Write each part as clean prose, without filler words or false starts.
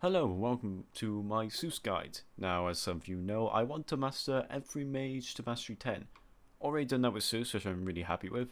Hello and welcome to my Zeus guide. Now, as some of you know, I want to master every mage to mastery 10. Already done that with Zeus, which I'm really happy with.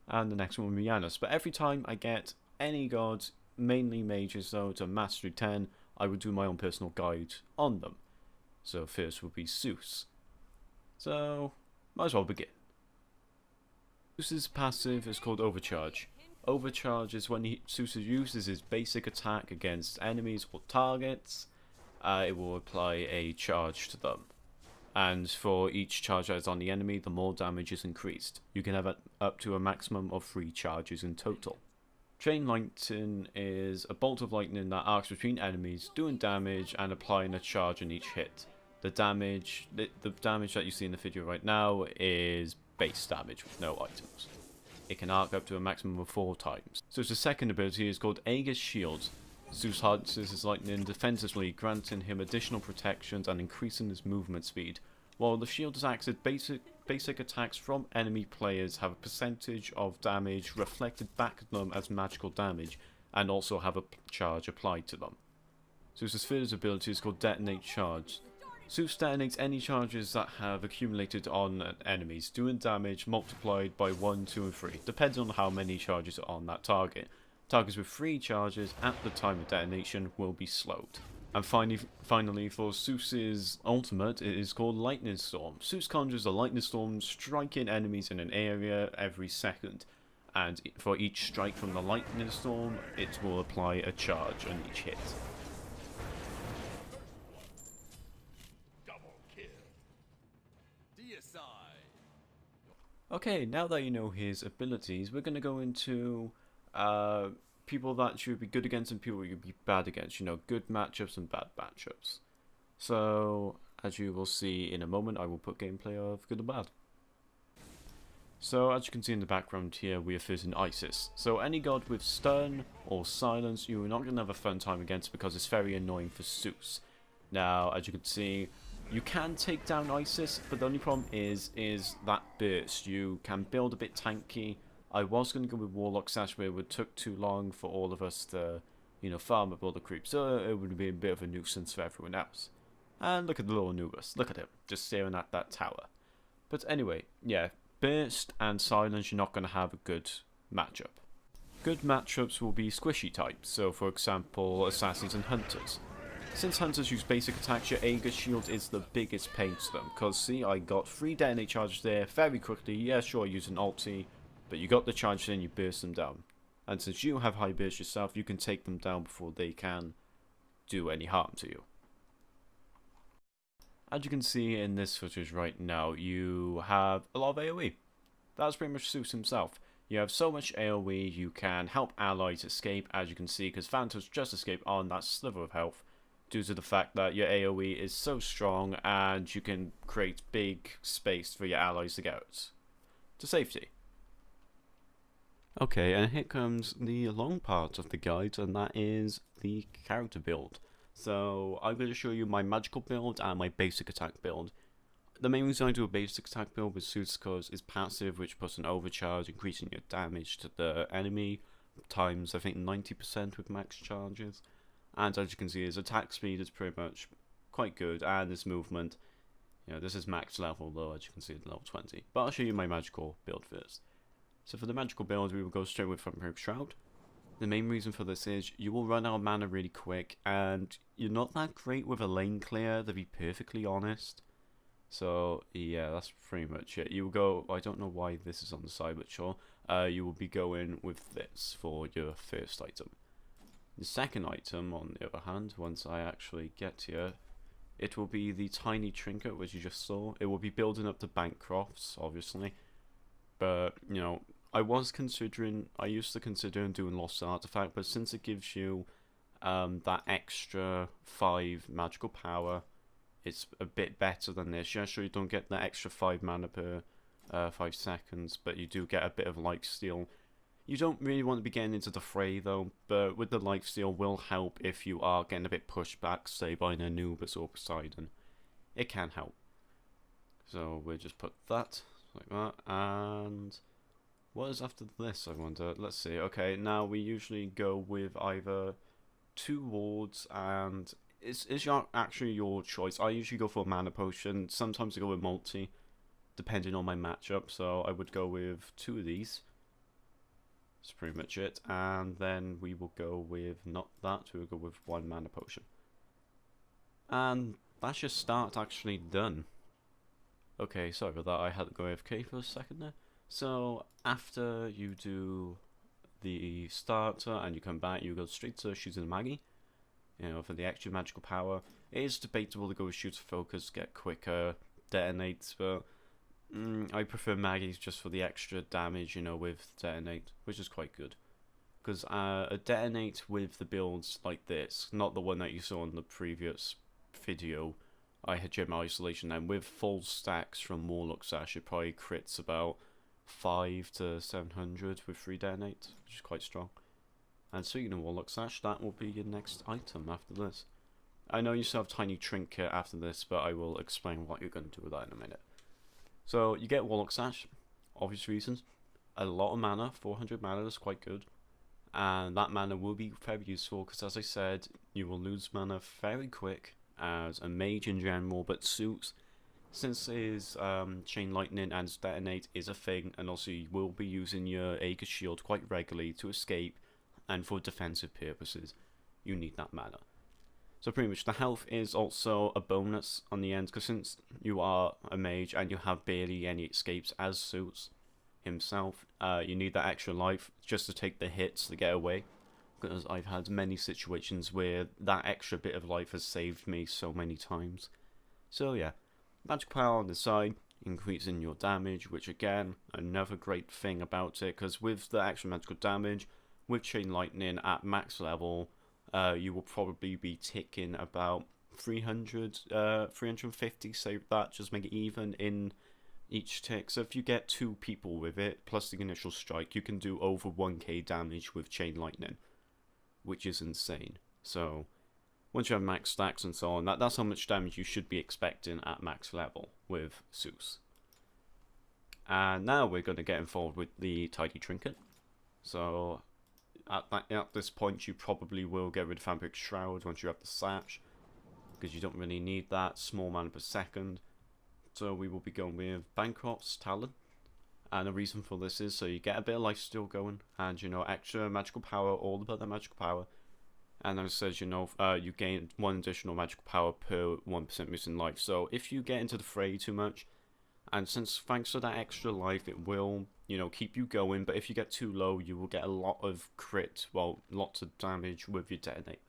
And the next one will be Janus. But every time I get any gods, mainly mages though, to mastery 10, I will do my own personal guide on them. So first will be Zeus. So, might as well begin. Zeus's passive is called Overcharge. Overcharge is when Zeus uses his basic attack against enemies or targets. It will apply a charge to them. And for each charge that is on the enemy, the more damage is increased. You can have up to a maximum of 3 charges in total. Chain Lightning is a bolt of lightning that arcs between enemies, doing damage and applying a charge on each hit. The damage that you see in the video right now is base damage with no items. It can arc up to a maximum of 4 times. Zeus' second ability is called Aegis Shield. Zeus harnesses his lightning defensively, granting him additional protections and increasing his movement speed. While the shield is acted, basic attacks from enemy players have a percentage of damage reflected back at them as magical damage, and also have a charge applied to them. Zeus' third ability is called Detonate Charge. Zeus detonates any charges that have accumulated on enemies, doing damage multiplied by 1, 2, and 3, depending on how many charges are on that target. Targets with 3 charges at the time of detonation will be slowed. And finally, for Zeus's ultimate, it is called Lightning Storm. Zeus conjures a lightning storm, striking enemies in an area every second. And for each strike from the lightning storm, it will apply a charge on each hit. Okay, now that you know his abilities, we're going to go into people that you would be good against and people you would be bad against. You know, good matchups and bad matchups. So, as you will see in a moment, I will put gameplay of good and bad. So, as you can see in the background here, we are facing Isis. So, any god with stun or silence, you are not going to have a fun time against because it's very annoying for Zeus. Now, as you can see, you can take down Isis, but the only problem is that burst. You can build a bit tanky. I was going to go with Warlock Sash, but it would took too long for all of us to, farm up all the creeps. So it would be a bit of a nuisance for everyone else. And look at the little Anubis. Look at him, just staring at that tower. But anyway, yeah, burst and silence, you're not going to have a good matchup. Good matchups will be squishy types. So, for example, assassins and hunters. Since hunters use basic attacks, your Aegis Shield is the biggest pain to them. Because, see, I got 3 detonate charges there very quickly. Yeah, sure, use an ulti, but you got the charge and you burst them down. And since you have high burst yourself, you can take them down before they can do any harm to you. As you can see in this footage right now, you have a lot of AoE. That's pretty much Zeus himself. You have so much AoE, you can help allies escape, as you can see, because Phantoms just escaped on that sliver of health, due to the fact that your AoE is so strong and you can create big space for your allies to get out to safety. Okay, and here comes the long part of the guide, and that is the character build. So I'm going to show you my magical build and my basic attack build. The main reason I do a basic attack build with Zeus because it's passive, which puts an overcharge, increasing your damage to the enemy times I think 90% with max charges. And as you can see, his attack speed is pretty much quite good, and his movement, this is max level though, as you can see at level 20. But I'll show you my magical build first. So for the magical build, we will go straight with Vampiric Shroud. The main reason for this is you will run out of mana really quick, and you're not that great with a lane clear, to be perfectly honest. So yeah, that's pretty much it. You will go, I don't know why this is on the side, but sure. You will be going with this for your first item. The second item, on the other hand, once I actually get here, it will be the Tiny Trinket, which you just saw. It will be building up to Bancrofts, obviously. But, I used to consider doing Lost Artifact, but since it gives you that extra 5 magical power, it's a bit better than this. Yeah, sure, you don't get the extra 5 mana per 5 seconds, but you do get a bit of lifesteal. You don't really want to be getting into the fray though, but with the lifesteal will help if you are getting a bit pushed back, say by an Anubis or Poseidon. It can help. So we'll just put that like that, and what is after this, I wonder? Let's see. Okay, now we usually go with either 2 wards, and it's actually your choice. I usually go for a mana potion. Sometimes I go with multi, depending on my matchup. So I would go with 2 of these. That's pretty much it. And then we will go with not that. We will go with 1 mana potion. And that's your start actually done. Okay, sorry about that. I had to go AFK for a second there. So after you do the starter and you come back, you go straight to shooting Maggie. You know, for the extra magical power. It is debatable to go with shooter focus, get quicker, detonates, but I prefer Maggie's just for the extra damage, you know, with detonate, which is quite good. Because a detonate with the builds like this, not the one that you saw in the previous video, I had gem isolation, and with full stacks from Warlock Sash, it probably crits about 5 to 700 with 3 detonate, which is quite strong. And speaking of Warlock Sash, that will be your next item after this. I know you still have Tiny Trinket after this, but I will explain what you're going to do with that in a minute. So you get Warlock Sash, obvious reasons. A lot of mana, 400 mana is quite good. And that mana will be very useful because, as I said, you will lose mana very quick as a mage in general, but Zeus, since his Chain Lightning and Detonate is a thing, and also you will be using your Aegis Shield quite regularly to escape, and for defensive purposes, you need that mana. So pretty much the health is also a bonus on the end, because since you are a mage and you have barely any escapes as Zeus himself, you need that extra life just to take the hits to get away. Because I've had many situations where that extra bit of life has saved me so many times. So yeah, magic power on the side, increasing your damage, which again, another great thing about it, because with the extra magical damage, with Chain Lightning at max level, you will probably be ticking about 350, save that, just make it even in each tick. So if you get 2 people with it, plus the initial strike, you can do over 1k damage with Chain Lightning, which is insane. So once you have max stacks and so on, that's how much damage you should be expecting at max level with Zeus. And now we're going to get involved with the Tiny Trinket. So at this point, you probably will get rid of Vampiric Shroud once you have the Sash, because you don't really need that small mana per second. So we will be going with Bancroft's Talon, and the reason for this is so you get a bit of life steal going, and you know, extra magical power, all about that magical power. And then it says, you know, you gain 1 additional magical power per 1% missing life. So if you get into the fray too much, and since thanks to that extra life, it will, you know, keep you going. But if you get too low, you will get a lot of crit, well, lots of damage with your detonate.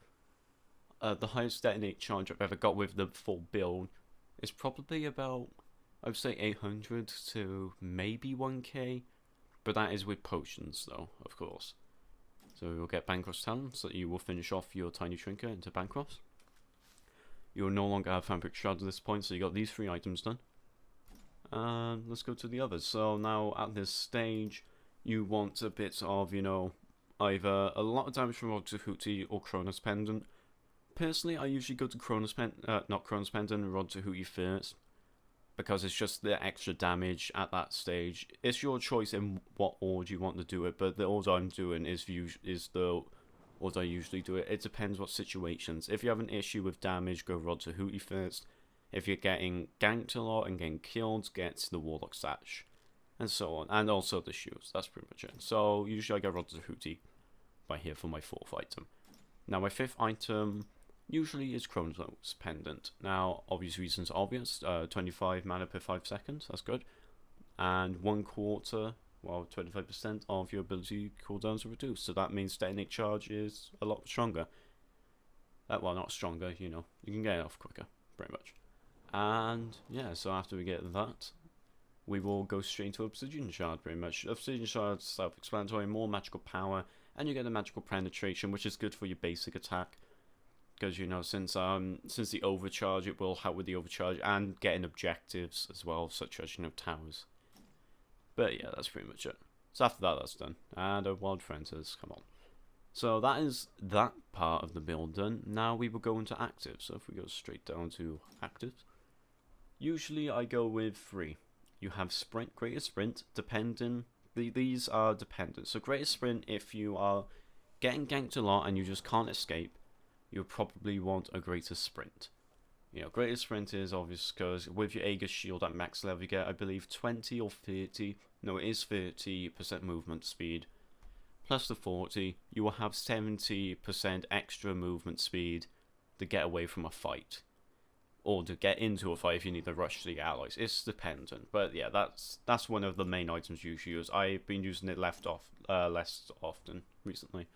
The highest detonate charge I've ever got with the full build is probably about, I would say 800 to maybe 1k. But that is with potions, though, of course. So you'll get Bancroft's Talon, so you will finish off your Tiny Trinket into Bancroft's. You will no longer have Vampiric Shroud at this point, so you got these 3 items done. Let's go to the others. So now at this stage, you want a bit of, you know, either a lot of damage from Rod Tahuti or Chronos Pendant. Personally, I usually go to not Chronos Pendant, Rod Tahuti first, because it's just the extra damage at that stage. It's your choice in what order you want to do it, but the order I'm doing is the order I usually do it. It depends what situations. If you have an issue with damage, go Rod Tahuti first. If you're getting ganked a lot and getting killed, get the Warlock Sash, and so on. And also the shoes, that's pretty much it. So usually I get Rod Tahuti by here for my 4th item. Now my 5th item usually is Chronos Pendant. Now, obvious reasons are obvious. 25 mana per 5 seconds, that's good. And 1/4, well, 25% of your ability cooldowns are reduced. So that means Detonate Charge is a lot stronger. Well, not stronger, you know, you can get it off quicker, pretty much. And yeah, so after we get that, we will go straight into Obsidian Shard, pretty much. Obsidian Shard is self-explanatory, more magical power, and you get a magical penetration, which is good for your basic attack. Because, you know, since the overcharge, it will help with the overcharge and getting objectives as well, such as, you know, towers. But yeah, that's pretty much it. So after that, that's done. And a Wild Friend says, come on. So that is that part of the build done. Now we will go into active. So if we go straight down to active, usually I go with 3. You have Sprint, Greater Sprint, depending. These are dependent. So Greater Sprint if you are getting ganked a lot and you just can't escape. you'll probably want a greater sprint. You know, greater sprint is obvious because with your Aegis shield at max level, you get, I believe, 20 or 30. No, it is 30% movement speed. Plus the 40, you will have 70% extra movement speed to get away from a fight. Or to get into a fight if you need to rush the allies. It's dependent. But yeah, that's one of the main items you should use. I've been using it less often recently.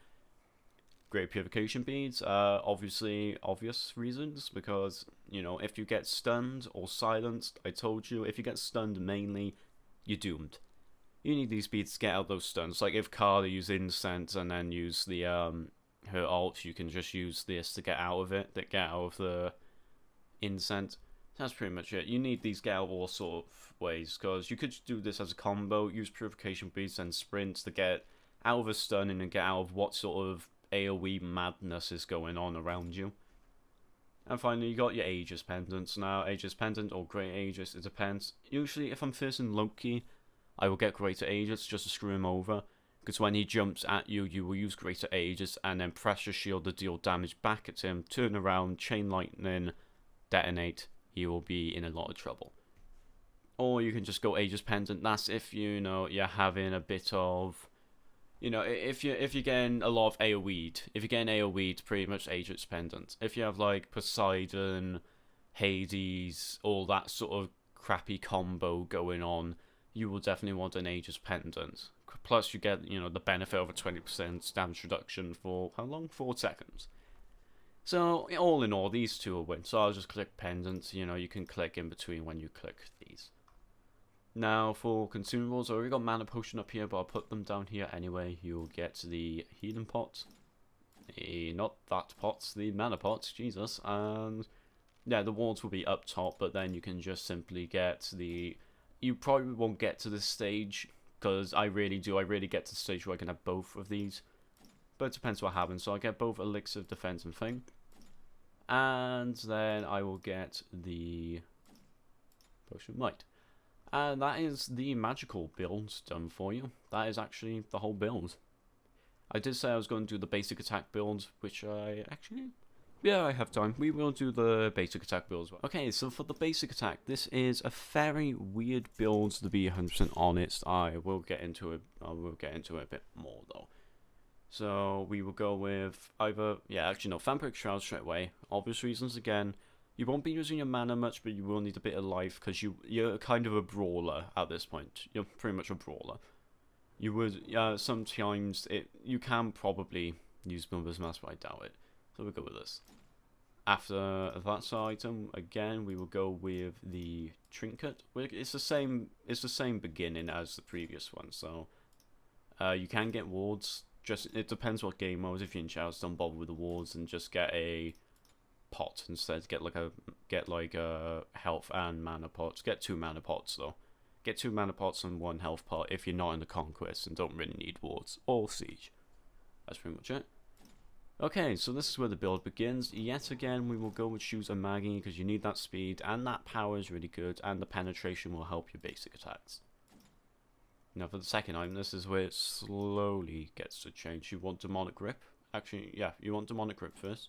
Great purification beads, obviously obvious reasons, because, you know, if you get stunned or silenced, I told you, if you get stunned mainly, you're doomed. You need these beads to get out those stuns. Like if Carla used incense and then use the her ult, you can just use this to get out of it, to get out of the incense. That's pretty much it. You need these to get out all sort of ways, because you could do this as a combo, use purification beads and sprints to get out of a stun and get out of what sort of AoE madness is going on around you. And finally, you got your Aegis pendants. Now, Aegis pendant or Great Aegis, it depends. Usually, if I'm facing Loki, I will get Greater Aegis just to screw him over. Because when he jumps at you, you will use Greater Aegis and then pressure shield to deal damage back at him, turn around, chain lightning, detonate. He will be in a lot of trouble. Or you can just go Aegis pendant. That's if, you know, you're having a bit of... You know, if you're getting a lot of AoE'd, if you're getting AoE'd, pretty much Aegis pendant. If you have like Poseidon, Hades, all that sort of crappy combo going on, you will definitely want an Aegis pendant. Plus, you get, you know, the benefit of a 20% damage reduction for how long? 4 seconds. So all in all, these two will win. So I'll just click pendant. You know, you can click in between when you click these. Now, for consumables, I already got mana potion up here, but I'll put them down here anyway. You'll get the healing pot. Not that pot, the mana pot, Jesus. And yeah, the wards will be up top, but then you can just simply get the... You probably won't get to this stage, because I really get to the stage where I can have both of these. But it depends what happens. So I get both Elixir of Defense and Thing. And then I will get the Potion of Might. And that is the magical build done for you. That is actually the whole build. I did say I was going to do the basic attack build, which I actually... Yeah, I have time. We will do the basic attack build as well. Okay, so for the basic attack, this is a very weird build, to be 100% honest. I will get into it. I will get into it a bit more, though. So we will go with either... Yeah, actually, no. Vampiric Shroud straight away. Obvious reasons again. You won't be using your mana much, but you will need a bit of life, because you're kind of a brawler at this point. You're pretty much a brawler. You would, sometimes, you can probably use Builder's Mask, but I doubt it. So we'll go with this. After that item, again, we will go with the Trinket. It's the same beginning as the previous one, so you can get wards. Just, it depends what game mode. If you're in Chaos, don't bother with the wards and just get a pot instead. Get like a health and mana pots. Get 2 mana pots though. Get 2 mana pots and 1 health pot if you're not in the conquest and don't really need wards or siege. That's pretty much it. Okay, so this is where the build begins. Yet again, we will go with Shoes and Maggie because you need that speed and that power is really good, and the penetration will help your basic attacks. Now for the second item, this is where it slowly gets to change. You want Demonic Grip. Actually, yeah, you want Demonic Grip first.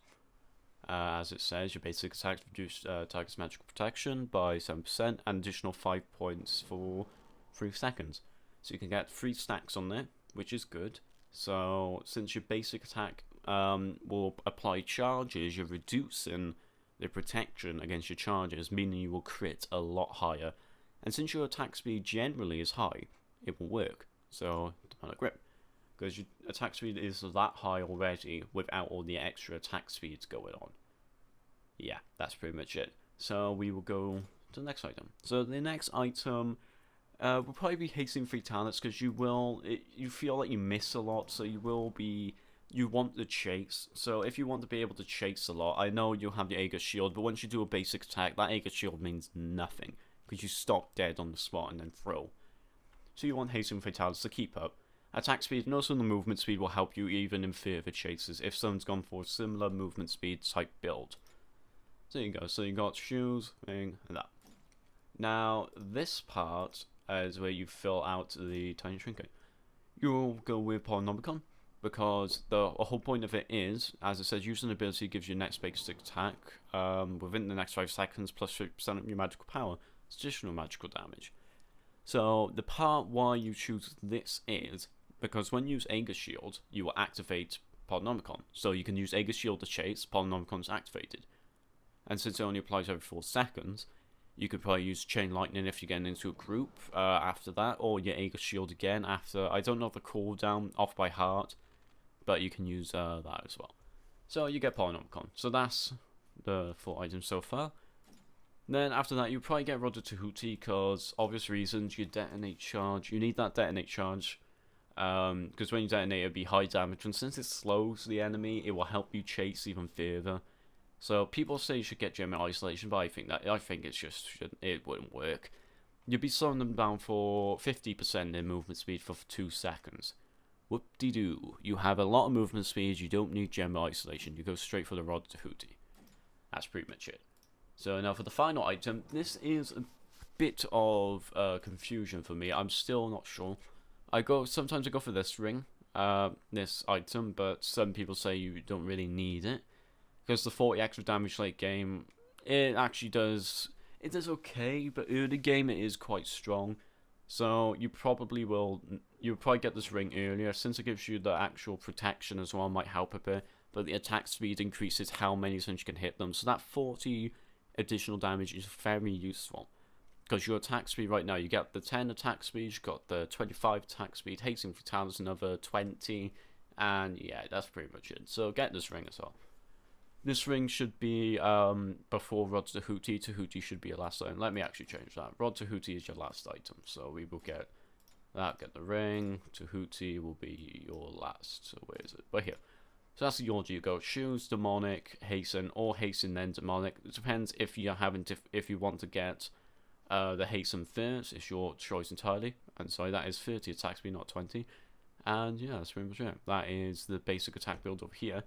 As it says, your basic attacks reduce target's magical protection by 7% and additional 5 points for 3 seconds. So you can get 3 stacks on there, which is good. So since your basic attack will apply charges, you're reducing the protection against your charges, meaning you will crit a lot higher. And since your attack speed generally is high, it will work. So, Demonic Grip. Because your attack speed is that high already without all the extra attack speeds going on. Yeah, that's pretty much it. So we will go to the next item. So the next item will probably be Hastening Fatalities, because you feel like you miss a lot, so you want the chase. So if you want to be able to chase a lot, I know you'll have the Aegis Shield, but once you do a basic attack, that Aegis Shield means nothing, because you stop dead on the spot and then throw. So you want Hastening Fatalities to keep up. Attack speed and also the movement speed will help you even in further chases if someone's gone for a similar movement speed type build. So there you go. So you got shoes, thing, and that. Now this part is where you fill out the tiny trinket. You'll go with Polynomicon. because the whole point of it is, as it says, using an ability gives you next basic attack within the next 5 seconds plus 50% of your magical power. It's additional magical damage. So the part why you choose this is because when you use Aegis Shield, you will activate Polynomicon. So you can use Aegis Shield to chase, Polynomicon's activated. And since it only applies every 4 seconds, you could probably use Chain Lightning if you're getting into a group after that, or your Aegis Shield again after, I don't know the cooldown off by heart, but you can use that as well. So you get Polynomicon. So that's the 4 items so far. Then after that, you probably get Rod of Tahuti because obvious reasons. You detonate charge. You need that detonate charge because when you detonate, it'll be high damage, and since it slows the enemy, it will help you chase even further. So people say you should get Gem Isolation, but I think it's just it wouldn't work. You'd be slowing them down for 50% in movement speed for 2 seconds. Whoop-de-doo. You have a lot of movement speed. You don't need Gem Isolation. You go straight for the Rod of Tahuti. That's pretty much it. So now for the final item, this is a bit of confusion for me. I'm still not sure. Sometimes I go for this ring, this item, but some people say you don't really need it because the 40 extra damage late game, it actually does. It does okay, but early game it is quite strong. So you'll probably get this ring earlier since it gives you the actual protection as well. Might help a bit, but the attack speed increases how many times you can hit them. So that 40 additional damage is very useful because your attack speed right now, you get the 10 attack speed, you got the 25 attack speed, hating fatality is another 20, and yeah, that's pretty much it. So get this ring as well. This ring should be before Rod Tahuti. Tahuti should be your last item. Let me actually change that. Rod Tahuti is your last item, so we will get that. Get the ring. Tahuti will be your last. So where is it? But here. So that's the order you go: shoes, demonic, hasten, or hasten then demonic. It depends if you're if you want to get the hasten first. It's your choice entirely. And so that is 30 attack speed, not 20. And yeah, that's pretty much it. That is the basic attack build over here.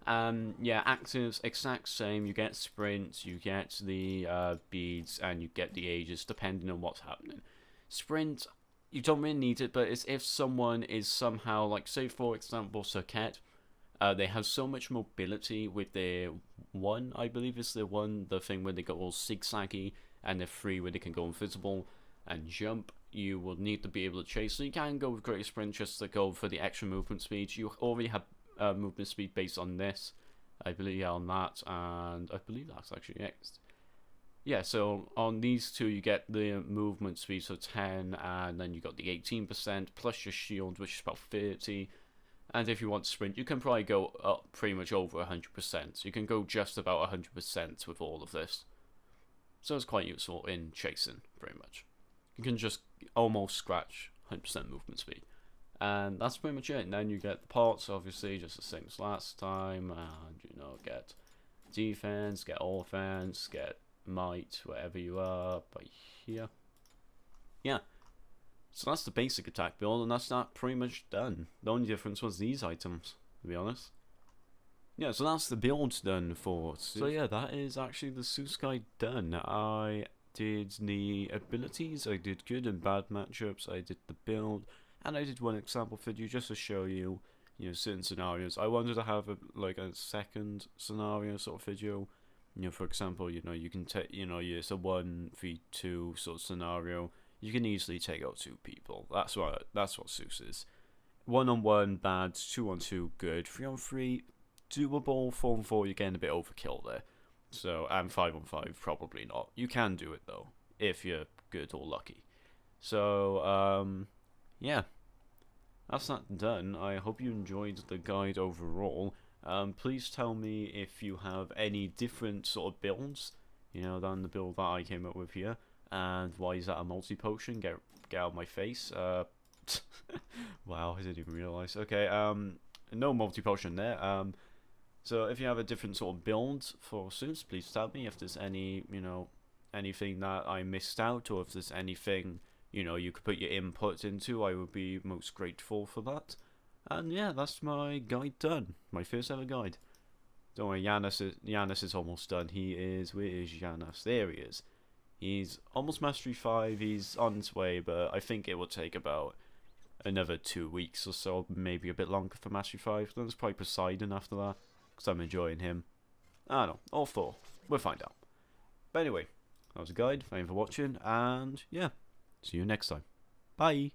Yeah, actives exact same. You get sprint, you get the beads, and you get the ages depending on what's happening. Sprint, you don't really need it, but it's if someone is somehow, like say for example Circuit. They have so much mobility with their one, I believe is the thing where they go all zigzaggy, and they're free where they can go invisible and jump. You will need to be able to chase, so you can go with Greater Sprint just to go for the extra movement speed. You already have movement speed based on this, I believe, yeah, on that, and I believe that's actually next. Yeah, so on these two you get the movement speed, so 10, and then you got the 18% plus your shield, which is about 30. And if you want sprint, you can probably go up pretty much over 100%. You can go just about 100% with all of this. So it's quite useful in chasing, pretty much. You can just almost scratch 100% movement speed. And that's pretty much it. And then you get the parts, obviously, just the same as last time. And, you know, get defense, get offense, get might, wherever you are. But here. Yeah. So that's the basic attack build, and that's that pretty much done. The only difference was these items, to be honest. Yeah, so that's the build done for Zeus. So yeah, that is actually the Zeus guide done. I did the abilities, I did good and bad matchups, I did the build, and I did one example video just to show you, certain scenarios. I wanted to have a second scenario sort of video. For example, you can take, it's a 1v2 sort of scenario. You can easily take out 2 people. That's what Zeus is. 1-on-1 bad, 2-on-2 good, 3-on-3 doable, 4-on-4 you're getting a bit overkill there. So, and 5-on-5 probably not. You can do it though, if you're good or lucky. So, yeah, that's that done. I hope you enjoyed the guide overall. Please tell me if you have any different sort of builds, than the build that I came up with here. And why is that a multi-potion? Get out of my face. Wow, I didn't even realise. Okay, no multi-potion there. So if you have a different sort of build for Zeus, please tell me if there's any, anything that I missed out, or if there's anything, you could put your input into. I would be most grateful for that. And yeah, that's my guide done. My first ever guide. Don't worry, Giannis is almost done. Where is Giannis? There he is. He's almost Mastery 5, he's on his way, but I think it will take about another 2 weeks or so, maybe a bit longer for Mastery 5. Then it's probably Poseidon after that, because I'm enjoying him. I don't know, all 4. We'll find out. But anyway, that was a guide. Thank you for watching, and yeah, see you next time. Bye!